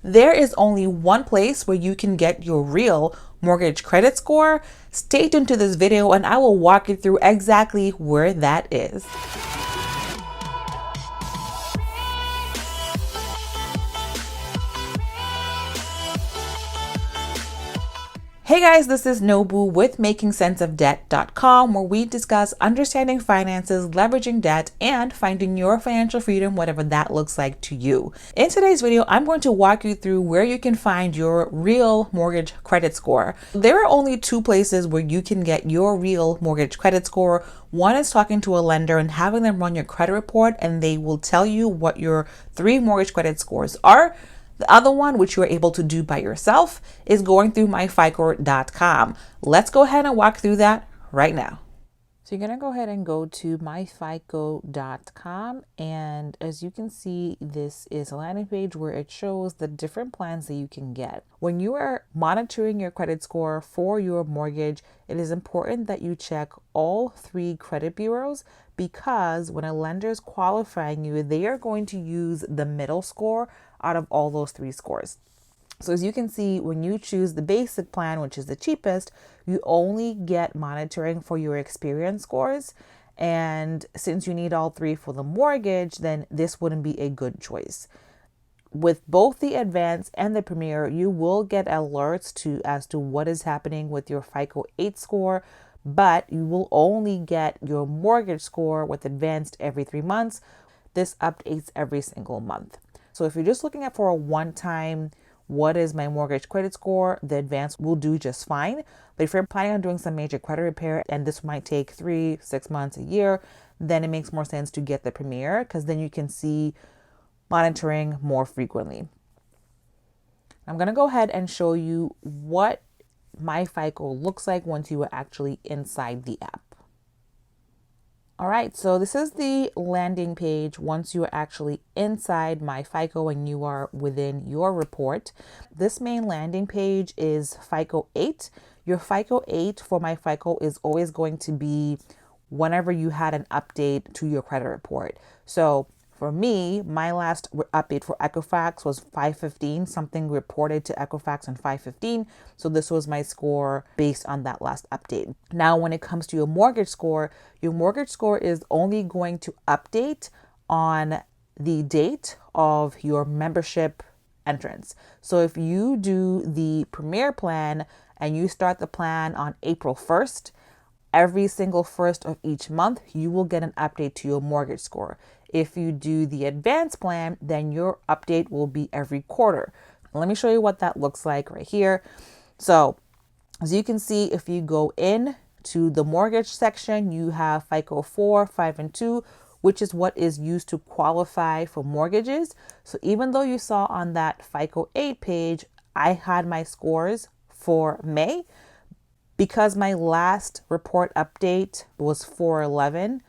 There is only one place where you can get your real mortgage credit score. Stay tuned to this video and I will walk you through exactly where that is. Hey guys, this is Nobu with MakingSenseOfDebt.com, where we discuss understanding finances, leveraging debt, and finding your financial freedom, whatever that looks like to you. In today's video, I'm going to walk you through where you can find your real mortgage credit score. There are only two places where you can get your real mortgage credit score. One is talking to a lender and having them run your credit report, and they will tell you what your 3 mortgage credit scores are. The other one, which you are able to do by yourself, is going through myfico.com. Let's go ahead and walk through that right now. So you're going to go ahead and go to myfico.com, and as you can see, this is a landing page where it shows the different plans that you can get. When you are monitoring your credit score for your mortgage, it is important that you check all 3 credit bureaus, because when a lender is qualifying you, they are going to use the middle score out of all those 3 scores. So as you can see, when you choose the basic plan, which is the cheapest, you only get monitoring for your experience scores. And since you need all 3 for the mortgage, then this wouldn't be a good choice. With both the advanced and the premier, you will get alerts as to what is happening with your FICO 8 score, but you will only get your mortgage score with advanced every 3 months. This updates every single month. So if you're just looking at for a one-time, what is my mortgage credit score, the advanced will do just fine. But if you're planning on doing some major credit repair and this might take 3, 6 months, a year, then it makes more sense to get the premier, because then you can see monitoring more frequently. I'm going to go ahead and show you what my FICO looks like once you are actually inside the app. All right, so this is the landing page once you are actually inside my FICO and you are within your report. This main landing page is FICO 8. Your FICO 8 for my FICO is always going to be whenever you had an update to your credit report. So for me, my last update for Equifax was 515, something reported to Equifax on 515. So this was my score based on that last update. Now, when it comes to your mortgage score is only going to update on the date of your membership entrance. So if you do the Premier plan and you start the plan on April 1st, every single 1st of each month, you will get an update to your mortgage score. If you do the advanced plan, then your update will be every quarter. Let me show you what that looks like right here. So as you can see, if you go in to the mortgage section, you have FICO 4, 5, and 2, which is what is used to qualify for mortgages. So even though you saw on that FICO 8 page, I had my scores for May, because my last report update was 411,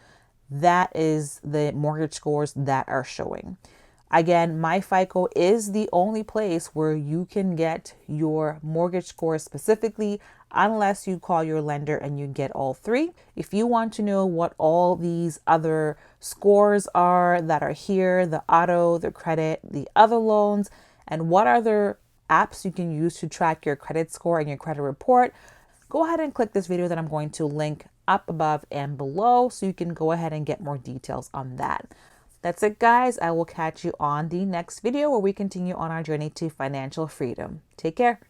that is the mortgage scores that are showing. Again, my FICO is the only place where you can get your mortgage score specifically, unless you call your lender and you get all 3. If you want to know what all these other scores are that are here, the auto, the credit, the other loans, and what other apps you can use to track your credit score and your credit report, go ahead and click this video that I'm going to link up above and below so you can go ahead and get more details on that. That's it, guys. I will catch you on the next video where we continue on our journey to financial freedom. Take care.